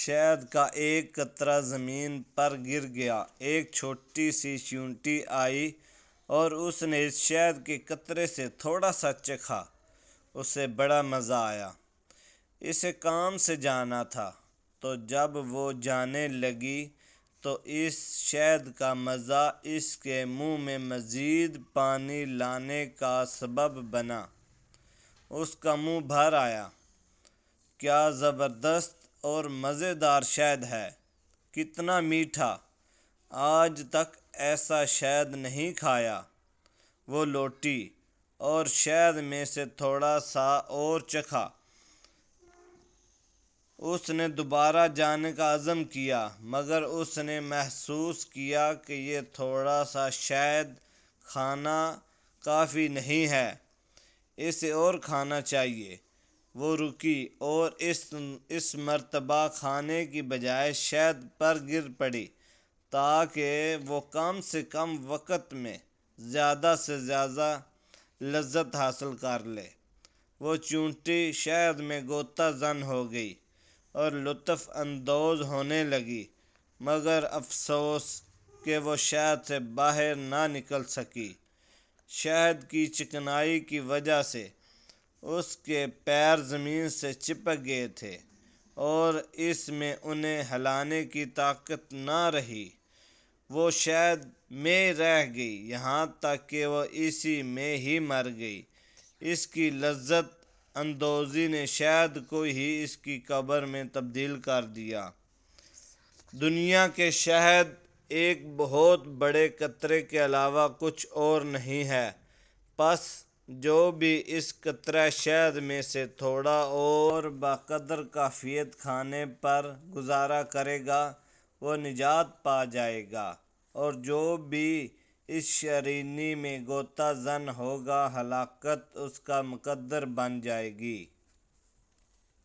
شہد کا ایک قطرہ زمین پر گر گیا۔ ایک چھوٹی سی چیونٹی آئی اور اس نے اس شہد کے قطرے سے تھوڑا سا چکھا۔ اسے بڑا مزہ آیا۔ اسے کام سے جانا تھا، تو جب وہ جانے لگی تو اس شہد کا مزہ اس کے منہ میں مزید پانی لانے کا سبب بنا۔ اس کا منہ بھر آیا۔ کیا زبردست اور مزیدار شہد ہے! کتنا میٹھا! آج تک ایسا شہد نہیں کھایا۔ وہ لوٹی اور شہد میں سے تھوڑا سا اور چکھا۔ اس نے دوبارہ جانے کا عزم کیا، مگر اس نے محسوس کیا کہ یہ تھوڑا سا شہد کھانا کافی نہیں ہے، اسے اور کھانا چاہیے۔ وہ رکی اور اس مرتبہ کھانے کی بجائے شہد پر گر پڑی تاکہ وہ کم سے کم وقت میں زیادہ سے زیادہ لذت حاصل کر لے۔ وہ چیونٹی شہد میں غوطہ زن ہو گئی اور لطف اندوز ہونے لگی، مگر افسوس کہ وہ شہد سے باہر نہ نکل سکی۔ شہد کی چکنائی کی وجہ سے اس کے پیر زمین سے چپک گئے تھے اور اس میں انہیں ہلانے کی طاقت نہ رہی۔ وہ شہد میں رہ گئی، یہاں تک کہ وہ اسی میں ہی مر گئی۔ اس کی لذت اندوزی نے شہد کو ہی اس کی قبر میں تبدیل کر دیا۔ دنیا کے شہد ایک بہت بڑے قطرے کے علاوہ کچھ اور نہیں ہے۔ پس جو بھی اس قطرہ شہد میں سے تھوڑا اور بقدر کافیت کھانے پر گزارا کرے گا وہ نجات پا جائے گا، اور جو بھی اس شیرینی میں غوطہ زن ہوگا ہلاکت اس کا مقدر بن جائے گی۔